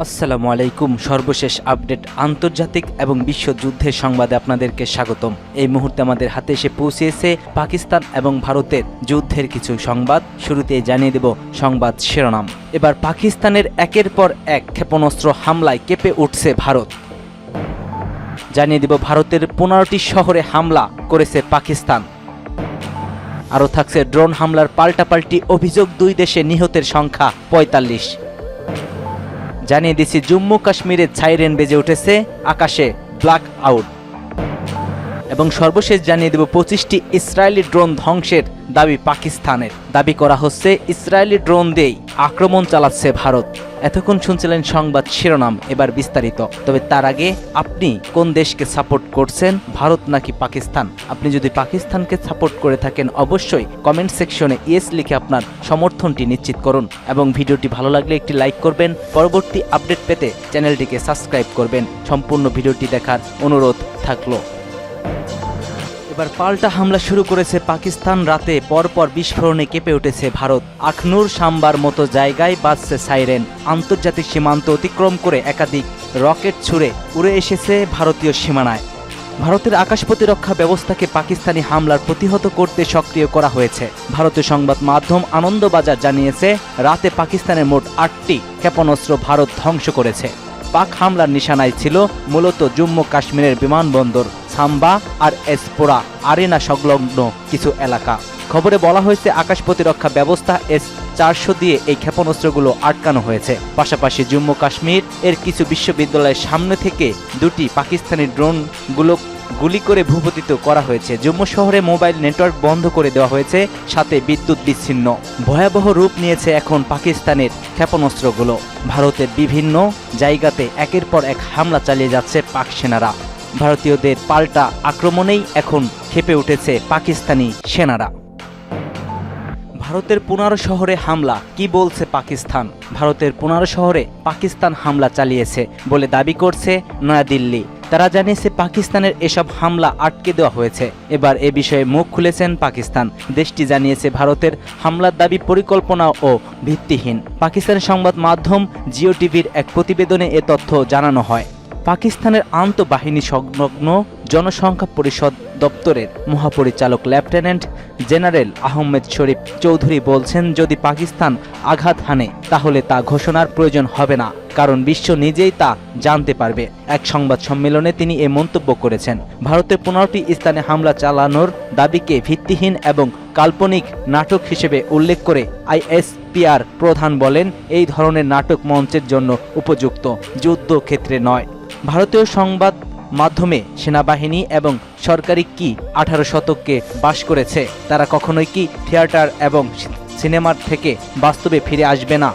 আসসালামু আলাইকুম। সর্বশেষ আপডেট আন্তর্জাতিক এবং বিশ্বযুদ্ধের সংবাদে আপনাদেরকে স্বাগতম। এই মুহূর্তে আমাদের হাতে এসে পৌঁছেছে পাকিস্তান এবং ভারতের যুদ্ধের কিছু সংবাদ। শুরুতেই জানিয়ে দেব সংবাদ শিরোনাম। এবার পাকিস্তানের একের পর এক ক্ষেপণাস্ত্র হামলায় কেঁপে উঠছে ভারত। জানিয়ে দেব ভারতের 15টি শহরে হামলা করেছে পাকিস্তান। আরও থাকছে ড্রোন হামলার পাল্টাপাল্টি অভিযোগ, দুই দেশে নিহতের সংখ্যা 45। জানিয়ে দিচ্ছি জম্মু কাশ্মীরে সাইরেন বেজে উঠেছে, আকাশে ব্ল্যাক আউট। এবং সর্বশেষ জানিয়ে দেব 25টি ইসরায়েলি ড্রোন ধ্বংসের দাবি পাকিস্তানের। দাবি করা হচ্ছে ইসরায়েলি ড্রোন দিয়েই আক্রমণ চালাচ্ছে ভারত। এতক্ষণ শুনছিলেন সংবাদ শিরোনাম, এবার বিস্তারিত। তবে তার আগে আপনি কোন দেশকে সাপোর্ট করছেন, ভারত নাকি পাকিস্তান? আপনি যদি পাকিস্তানকে সাপোর্ট করে থাকেন অবশ্যই কমেন্ট সেকশনে ইয়েস লিখে আপনার সমর্থনটি নিশ্চিত করুন এবং ভিডিওটি ভালো লাগলে একটি লাইক করবেন। পরবর্তী আপডেট পেতে চ্যানেলটিকে সাবস্ক্রাইব করবেন। সম্পূর্ণ ভিডিওটি দেখার অনুরোধ থাকলো। এবার পাল্টা হামলা শুরু করেছে পাকিস্তান। রাতে পরপর বিস্ফোরণে কেঁপে উঠেছে ভারত। আখনুর সাম্বার মতো জায়গায় বাজছে সাইরেন। আন্তর্জাতিক সীমান্ত অতিক্রম করে একাধিক রকেট ছুড়ে উড়ে এসেছে ভারতীয় সীমানায়। ভারতের আকাশ প্রতিরক্ষা ব্যবস্থাকে পাকিস্তানি হামলার প্রতিহত করতে সক্রিয় করা হয়েছে। ভারতীয় সংবাদ মাধ্যম আনন্দবাজার জানিয়েছে রাতে পাকিস্তানের মোট 8টি ক্ষেপণাস্ত্র ভারত ধ্বংস করেছে। পাক হামলার নিশানায় ছিল মূলত জম্মু কাশ্মীরের বিমানবন্দর, সাম্বা আর এসপোরা আরেনা সংলগ্ন কিছু এলাকা। খবরে বলা হয়েছে আকাশ প্রতিরক্ষা ব্যবস্থা S-400 দিয়ে এই ক্ষেপণাস্ত্রগুলো আটকানো হয়েছে। পাশাপাশি জম্মু কাশ্মীর এর কিছু বিশ্ববিদ্যালয়ের সামনে থেকে দুটি পাকিস্তানি ড্রোনগুলো গুলি করে ভূপতিত করা হয়েছে। জম্মু শহরে মোবাইল নেটওয়ার্ক বন্ধ করে দেওয়া হয়েছে, সাথে বিদ্যুৎ বিচ্ছিন্ন। ভয়াবহ রূপ নিয়েছে এখন পাকিস্তানের ক্ষেপণাস্ত্রগুলো। ভারতের বিভিন্ন জায়গাতে একের পর এক হামলা চালিয়ে যাচ্ছে পাক সেনারা। ভারতীয়দের পাল্টা আক্রমণেই এখন ক্ষেপে উঠেছে পাকিস্তানি সেনারা। ভারতের 15 শহরে হামলা, কি বলছে পাকিস্তান? ভারতের 15 শহরে পাকিস্তান হামলা চালিয়েছে বলে দাবি করছে নয়াদিল্লি। তারা জানিয়েছে পাকিস্তানের এসব হামলা আটকে দেওয়া হয়েছে। এবার এ বিষয়ে মুখ খুলেছেন পাকিস্তান। দেশটি জানিয়েছে ভারতের হামলার দাবি পরিকল্পনা ও ভিত্তিহীন। পাকিস্তানের সংবাদ মাধ্যম জিও টিভির এক প্রতিবেদনে এ তথ্য জানানো হয়। পাকিস্তানের আন্তঃবাহিনী সংলগ্ন জনসংখ্যা পরিষদ দপ্তরের মহাপরিচালক লেফটেন্যান্ট জেনারেল আহমেদ শরীফ চৌধুরী বলছেন, যদি পাকিস্তান আঘাত হানে তাহলে তা ঘোষণার প্রয়োজন হবে না, কারণ বিশ্ব নিজেই তা জানতে পারবে। এক সংবাদ সম্মেলনে তিনি এ মন্তব্য করেছেন। ভারতের 15টি স্থানে হামলা চালানোর দাবিকে ভিত্তিহীন এবং কাল্পনিক নাটক হিসেবে উল্লেখ করে আইএসপিআর প্রধান বলেন, এই ধরনের নাটক মঞ্চের জন্য উপযুক্ত, যুদ্ধক্ষেত্রে নয়। ভারতীয় সংবাদ মাধ্যমে সেনাবাহিনী এবং সরকারি কি 18 শতকে বাস করেছে, তারা কখনোই কি থিয়েটার এবং সিনেমার থেকে বাস্তবে ফিরে আসবে না।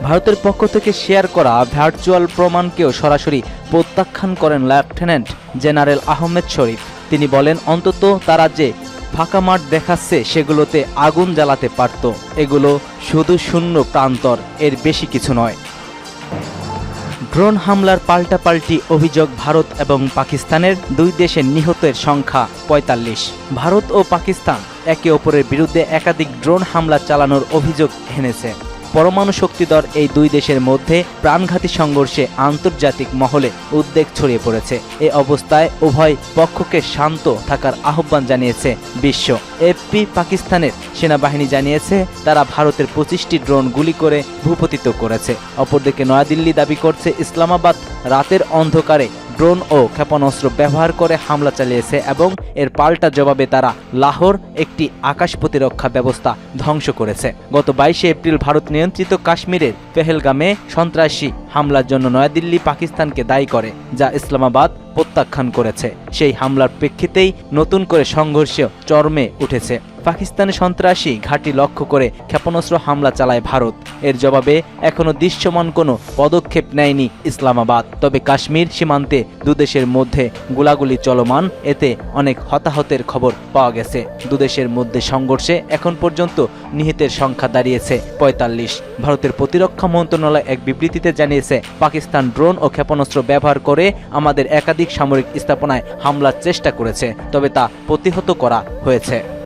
ভারতের পক্ষ থেকে শেয়ার করা ভার্চুয়াল প্রমাণকেও সরাসরি প্রত্যাখ্যান করেন লেফটেন্যান্ট জেনারেল আহমেদ শরীফ। তিনি বলেন, অন্তত তারা যে ফাঁকা মাঠ দেখাচ্ছে সেগুলোতে আগুন জ্বালাতে পারত। এগুলো শুধু শূন্য প্রান্তর, এর বেশি কিছু নয়। ড্রোন হামলার পাল্টাপাল্টি অভিযোগ, ভারত এবং পাকিস্তানের দুই দেশের নিহতের সংখ্যা 45। ভারত ও পাকিস্তান একে অপরের বিরুদ্ধে একাধিক ড্রোন হামলা চালানোর অভিযোগ এনেছে। পরমাণু শক্তিধর এই দুই দেশের মধ্যে প্রাণঘাতী সংঘর্ষে আন্তর্জাতিক মহলে উদ্বেগ ছড়িয়ে পড়েছে। এই অবস্থায় উভয় পক্ষকে শান্ত থাকার আহ্বান জানিয়েছে বিশ্ব। এফপি পাকিস্তানের সেনাবাহিনী জানিয়েছে তারা ভারতের 25টি ড্রোন গুলি করে ভূপতিত করেছে। অপরদিকে নয়াদিল্লি দাবি করছে ইসলামাবাদ রাতের অন্ধকারে ড্রোন ও ক্ষেপণাস্ত্র ব্যবহার করে হামলা চালিয়েছে এবং এর পাল্টা জবাবে তারা লাহোর একটি আকাশ প্রতিরক্ষা ব্যবস্থা ধ্বংস করেছে। গত 22 এপ্রিল ভারত নিয়ন্ত্রিত কাশ্মীরের পেহেলগামে সন্ত্রাসী হামলার জন্য নয়াদিল্লি পাকিস্তানকে দায়ী করে, যা ইসলামাবাদ প্রত্যাখ্যান করেছে। সেই হামলার প্রেক্ষিতেই নতুন করে সংঘর্ষ চরমে উঠেছে। পাকিস্তানের সন্ত্রাসী ঘাঁটি লক্ষ্য করে ক্ষেপণাস্ত্র হামলা চালায় ভারত। এর জবাবে এখনো দৃশ্যমান কোনো পদক্ষেপ নেয়নি ইসলামাবাদ। তবে কাশ্মীর সীমান্তে দুদেশের মধ্যে গোলাগুলি চলমান, এতে অনেক হতাহতের খবর পাওয়া গেছে। দুদেশের মধ্যে সংঘর্ষে এখন পর্যন্ত নিহতের সংখ্যা দাঁড়িয়েছে 45। ভারতের প্রতিরক্ষা মন্ত্রণালয় এক বিবৃতিতে জানিয়েছে, পাকিস্তান ড্রোন ও ক্ষেপণাস্ত্র ব্যবহার করে আমাদের একাধিক সামরিক স্থাপনায় হামলার চেষ্টা করেছে, তবে তা প্রতিহত করা হয়েছে।